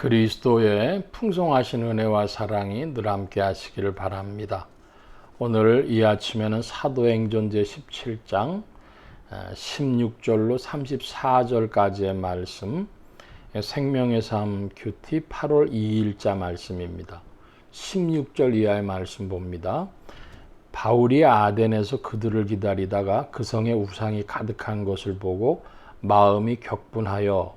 그리스도의 풍성하신 은혜와 사랑이 늘 함께 하시기를 바랍니다. 오늘 이 아침에는 사도행전 제17장 16절로 34절까지의 말씀, 생명의 삶 큐티 8월 2일자 말씀입니다. 16절 이하의 말씀 봅니다. 바울이 아덴에서 그들을 기다리다가 그 성에 우상이 가득한 것을 보고 마음이 격분하여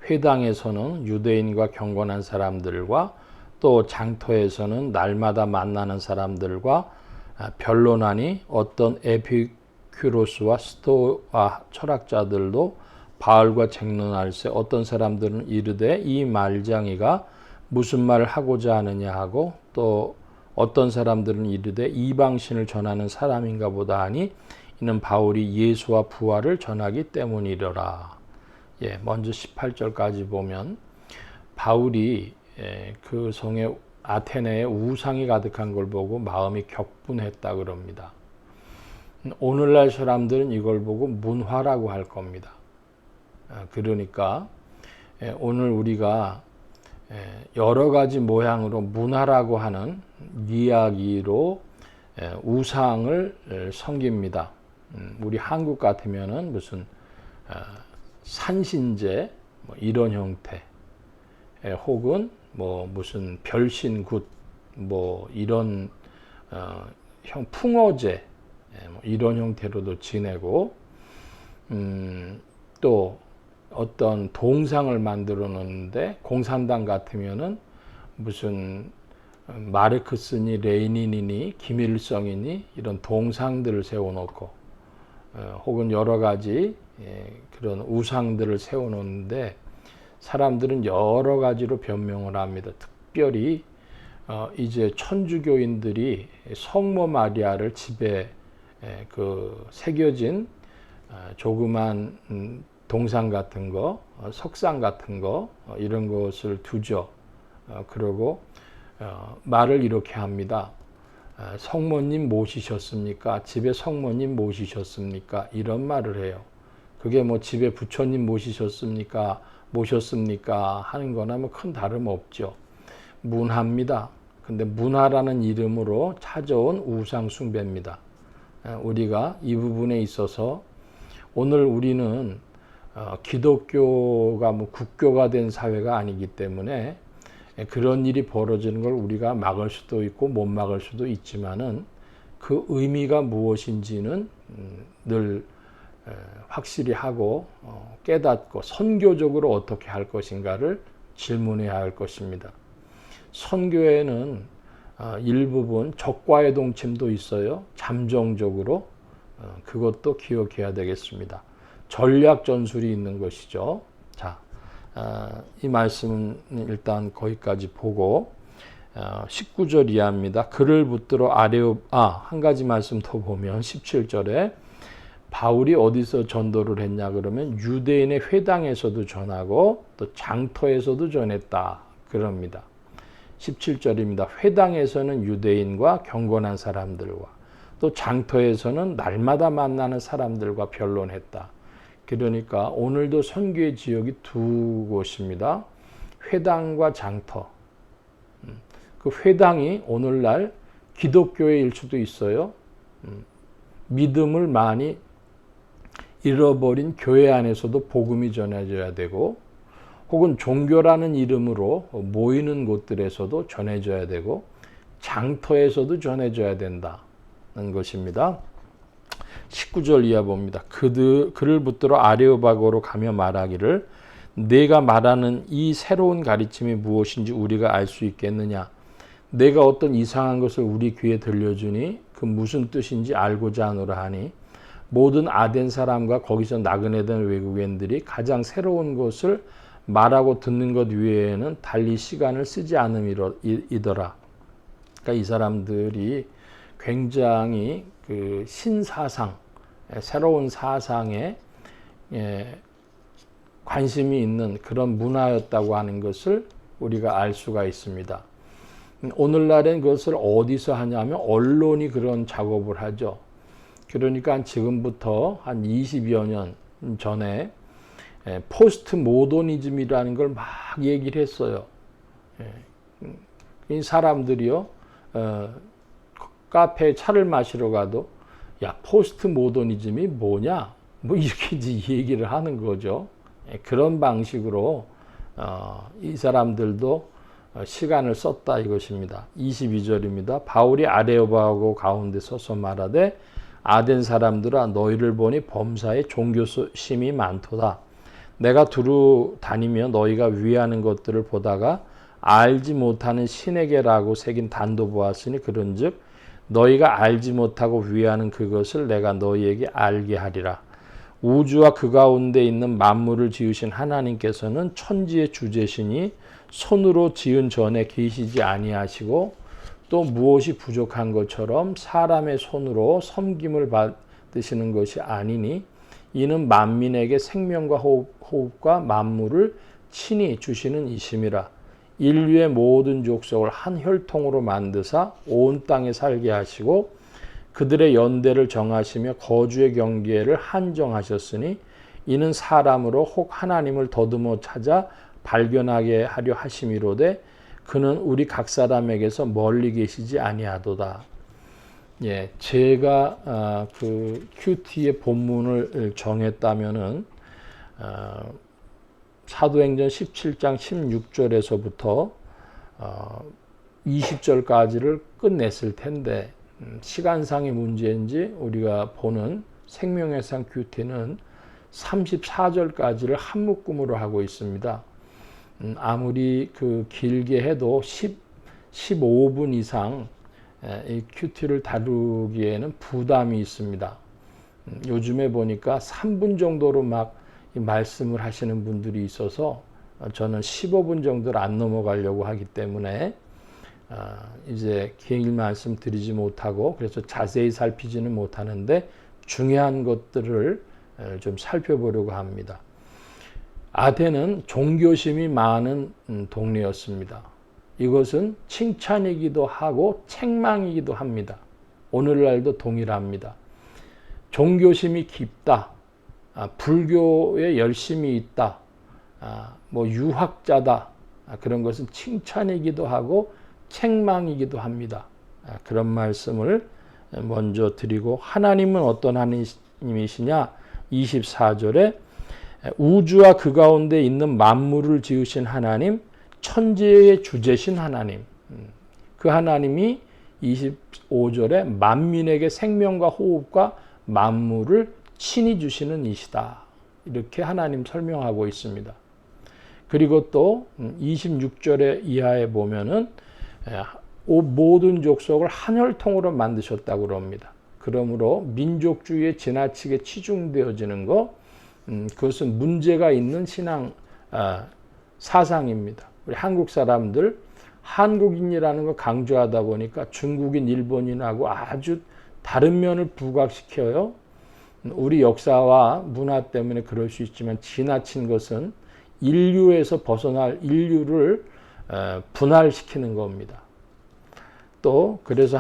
회당에서는 유대인과 경건한 사람들과 또 장터에서는 날마다 만나는 사람들과 변론하니 어떤 에피큐로스와 스토아 철학자들도 바울과 쟁론할세 어떤 사람들은 이르되 이 말장이가 무슨 말을 하고자 하느냐 하고 또 어떤 사람들은 이르되 이방신을 전하는 사람인가 보다 하니 이는 바울이 예수와 부활을 전하기 때문이려라. 먼저 18절까지 보면 바울이 그 성에 아테네에 우상이 가득한 걸 보고 마음이 격분했다 그럽니다. 오늘날 사람들은 이걸 보고 문화라고 할 겁니다. 그러니까 오늘 우리가 여러 가지 모양으로 문화라고 하는 이야기로 우상을 섬깁니다. 우리 한국 같으면은 무슨 산신제 이런 형태, 혹은 무슨 별신굿 이런 형 풍어제 이런 형태로도 지내고, 또 어떤 동상을 만들어 놓는데 공산당 같으면은 무슨 마르크스니 레닌이니 김일성이니 이런 동상들을 세워놓고, 혹은 여러 가지 그런 우상들을 세워놓는데 사람들은 여러 가지로 변명을 합니다. 특별히 이제 천주교인들이 성모 마리아를 집에 새겨진 조그만 동상 같은 거, 석상 같은 거 이런 것을 두죠. 그리고 말을 이렇게 합니다. 성모님 모시셨습니까? 집에 성모님 모시셨습니까? 이런 말을 해요. 그게 집에 부처님 모셨습니까 하는 거나 큰 다름 없죠. 문화입니다. 근데 문화라는 이름으로 찾아온 우상 숭배입니다. 우리가 이 부분에 있어서 오늘 우리는 기독교가 국교가 된 사회가 아니기 때문에 그런 일이 벌어지는 걸 우리가 막을 수도 있고 못 막을 수도 있지만은 그 의미가 무엇인지는 늘 확실히 하고 깨닫고 선교적으로 어떻게 할 것인가를 질문해야 할 것입니다. 선교에는 일부분 적과의 동침도 있어요. 잠정적으로 그것도 기억해야 되겠습니다. 전략 전술이 있는 것이죠. 자, 이 말씀은 일단 거기까지 보고 19절 이하입니다. 그를 붙들어 한 가지 말씀 더 보면 17절에 바울이 어디서 전도를 했냐 그러면 유대인의 회당에서도 전하고 또 장터에서도 전했다 그럽니다. 17절입니다. 회당에서는 유대인과 경건한 사람들과 또 장터에서는 날마다 만나는 사람들과 변론했다. 그러니까 오늘도 선교의 지역이 두 곳입니다. 회당과 장터. 그 회당이 오늘날 기독교회일 수도 있어요. 믿음을 많이 잃어버린 교회 안에서도 복음이 전해져야 되고, 혹은 종교라는 이름으로 모이는 곳들에서도 전해져야 되고, 장터에서도 전해져야 된다는 것입니다. 19절 이하 봅니다. 그를 붙들어 아레오바고로 가며 말하기를 내가 말하는 이 새로운 가르침이 무엇인지 우리가 알 수 있겠느냐. 내가 어떤 이상한 것을 우리 귀에 들려주니 그 무슨 뜻인지 알고자 하노라 하니 모든 아덴 사람과 거기서 나그네된 외국인들이 가장 새로운 것을 말하고 듣는 것 외에는 달리 시간을 쓰지 않음이더라. 그러니까 이 사람들이 굉장히 그 신사상, 새로운 사상에 관심이 있는 그런 문화였다고 하는 것을 우리가 알 수가 있습니다. 오늘날엔 그것을 어디서 하냐면 언론이 그런 작업을 하죠. 그러니까 지금부터 한 20여 년 전에 포스트 모더니즘이라는 걸 막 얘기를 했어요. 이 사람들이요, 카페에 차를 마시러 가도 야, 포스트 모더니즘이 뭐냐? 뭐 이렇게 이제 얘기를 하는 거죠. 그런 방식으로 이 사람들도 시간을 썼다 이것입니다. 22절입니다. 바울이 아레오바하고 가운데 서서 말하되 아덴 사람들아 너희를 보니 범사에 종교심이 많도다. 내가 두루 다니며 너희가 위하는 것들을 보다가 알지 못하는 신에게라고 새긴 단도 보았으니 그런즉 너희가 알지 못하고 위하는 그것을 내가 너희에게 알게 하리라. 우주와 그 가운데 있는 만물을 지으신 하나님께서는 천지의 주제시니 손으로 지은 전에 계시지 아니하시고 또 무엇이 부족한 것처럼 사람의 손으로 섬김을 받으시는 것이 아니니 이는 만민에게 생명과 호흡과 만물을 친히 주시는 이심이라. 인류의 모든 족속을 한 혈통으로 만드사 온 땅에 살게 하시고 그들의 연대를 정하시며 거주의 경계를 한정하셨으니 이는 사람으로 혹 하나님을 더듬어 찾아 발견하게 하려 하심이로되 그는 우리 각 사람에게서 멀리 계시지 아니하도다. 예, 제가 그 큐티의 본문을 정했다면은 사도행전 17장 16절에서부터 20절까지를 끝냈을 텐데 시간상의 문제인지 우리가 보는 생명의 상 큐티는 34절까지를 한 묶음으로 하고 있습니다. 아무리 그 길게 해도 15분 이상 이 큐티를 다루기에는 부담이 있습니다. 요즘에 보니까 3분 정도로 막 말씀을 하시는 분들이 있어서 저는 15분 정도를 안 넘어가려고 하기 때문에 이제 길 말씀 드리지 못하고 그래서 자세히 살피지는 못하는데 중요한 것들을 좀 살펴보려고 합니다. 아덴은 종교심이 많은 동네였습니다. 이것은 칭찬이기도 하고 책망이기도 합니다. 오늘날도 동일합니다. 종교심이 깊다. 불교에 열심히 있다. 뭐 유학자다. 그런 것은 칭찬이기도 하고 책망이기도 합니다. 그런 말씀을 먼저 드리고 하나님은 어떤 하나님이시냐? 24절에 우주와 그 가운데 있는 만물을 지으신 하나님, 천지의 주제신 하나님. 그 하나님이 25절에 만민에게 생명과 호흡과 만물을 친히 주시는 이시다. 이렇게 하나님 설명하고 있습니다. 그리고 또 26절의 이하에 보면은 모든 족속을 한 혈통으로 만드셨다고 그럽니다. 그러므로 민족주의에 지나치게 치중되어지는 것, 그것은 문제가 있는 신앙 사상입니다. 우리 한국 사람들 한국인이라는 걸 강조하다 보니까 중국인, 일본인하고 아주 다른 면을 부각시켜요. 우리 역사와 문화 때문에 그럴 수 있지만 지나친 것은 인류에서 벗어날 인류를 분할시키는 겁니다. 또 그래서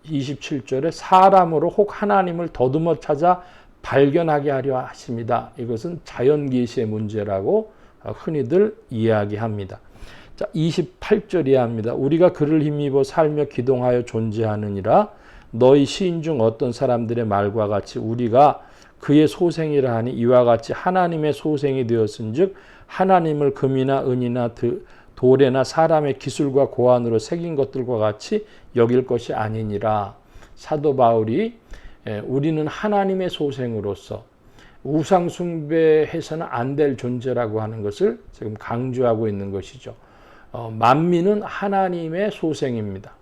27절에 사람으로 혹 하나님을 더듬어 찾아 발견하게 하려 하십니다. 이것은 자연계시의 문제라고 흔히들 이야기합니다. 자, 28절이야 합니다. 우리가 그를 힘입어 살며 기동하여 존재하느니라. 너희 시인 중 어떤 사람들의 말과 같이 우리가 그의 소생이라 하니 이와 같이 하나님의 소생이 되었은즉 하나님을 금이나 은이나 돌에나 사람의 기술과 고안으로 새긴 것들과 같이 여길 것이 아니니라. 사도 바울이 우리는 하나님의 소생으로서 우상 숭배해서는 안 될 존재라고 하는 것을 지금 강조하고 있는 것이죠. 만민은 하나님의 소생입니다.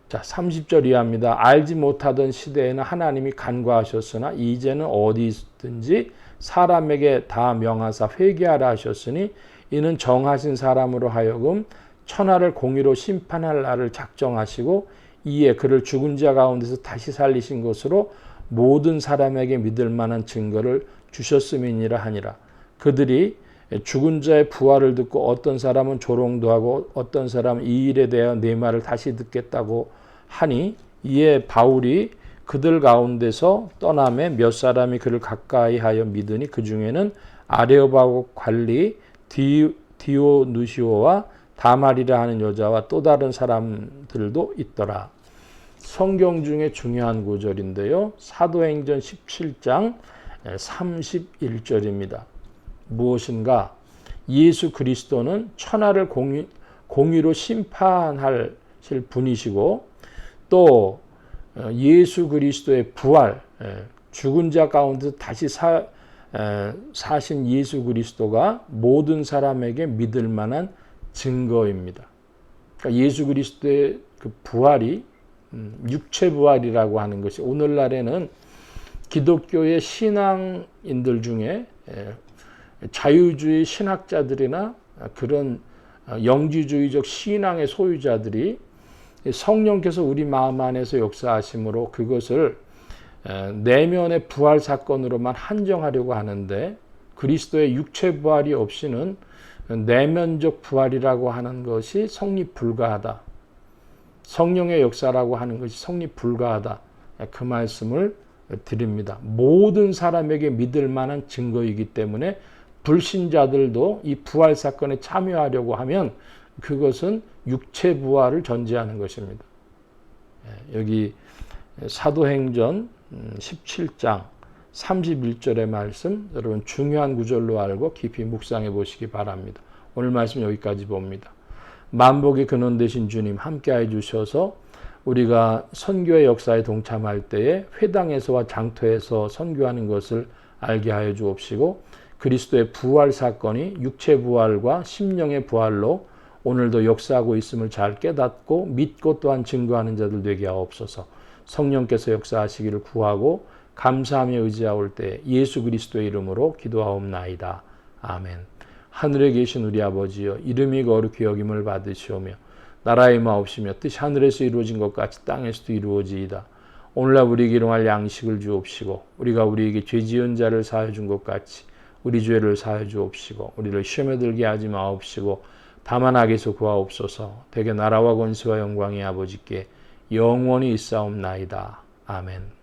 자, 30절 이하입니다. 알지 못하던 시대에는 하나님이 간과하셨으나 이제는 어디든지 사람에게 다 명하사 회개하라 하셨으니 이는 정하신 사람으로 하여금 천하를 공의로 심판할 날을 작정하시고 이에 그를 죽은 자 가운데서 다시 살리신 것으로 모든 사람에게 믿을 만한 증거를 주셨음이니라 하니라. 그들이 죽은 자의 부활을 듣고 어떤 사람은 조롱도 하고 어떤 사람은 이 일에 대하여 내 말을 다시 듣겠다고 하니 이에 바울이 그들 가운데서 떠나매 몇 사람이 그를 가까이 하여 믿으니 그 중에는 아레오바고 관리 디오누시오와 다말이라 하는 여자와 또 다른 사람들도 있더라. 성경 중에 중요한 구절인데요. 사도행전 17장 31절입니다. 무엇인가? 예수 그리스도는 천하를 공의로 심판하실 분이시고 또 예수 그리스도의 부활, 죽은 자 가운데서 다시 사신 예수 그리스도가 모든 사람에게 믿을 만한 증거입니다. 그러니까 예수 그리스도의 그 부활이 육체 부활이라고 하는 것이 오늘날에는 기독교의 신앙인들 중에 자유주의 신학자들이나 그런 영지주의적 신앙의 소유자들이 성령께서 우리 마음 안에서 역사하심으로 그것을 내면의 부활 사건으로만 한정하려고 하는데 그리스도의 육체 부활이 없이는 내면적 부활이라고 하는 것이 성립 불가하다. 성령의 역사라고 하는 것이 성립 불가하다. 그 말씀을 드립니다. 모든 사람에게 믿을 만한 증거이기 때문에 불신자들도 이 부활 사건에 참여하려고 하면 그것은 육체 부활을 전제하는 것입니다. 여기 사도행전 17장 31절의 말씀 여러분 중요한 구절로 알고 깊이 묵상해 보시기 바랍니다. 오늘 말씀 여기까지 봅니다. 만복의 근원 되신 주님 함께해 주셔서 우리가 선교의 역사에 동참할 때에 회당에서와 장터에서 선교하는 것을 알게 하여 주옵시고 그리스도의 부활 사건이 육체 부활과 심령의 부활로 오늘도 역사하고 있음을 잘 깨닫고 믿고 또한 증거하는 자들 되게 하옵소서. 성령께서 역사하시기를 구하고 감사하며 의지하올 때 예수 그리스도의 이름으로 기도하옵나이다. 아멘. 하늘에 계신 우리 아버지여 이름이 거룩히 여김을 받으시오며 나라의 마옵시며 뜻이 하늘에서 이루어진 것 같이 땅에서도 이루어지이다. 오늘날 우리에게 일용할 양식을 주옵시고 우리가 우리에게 죄 지은 자를 사하여 준 것 같이 우리 죄를 사하여 주옵시고 우리를 시험에 들게 하지 마옵시고 다만 악에서 구하옵소서. 대개 나라와 권세와 영광이 아버지께 영원히 있사옵나이다. 아멘.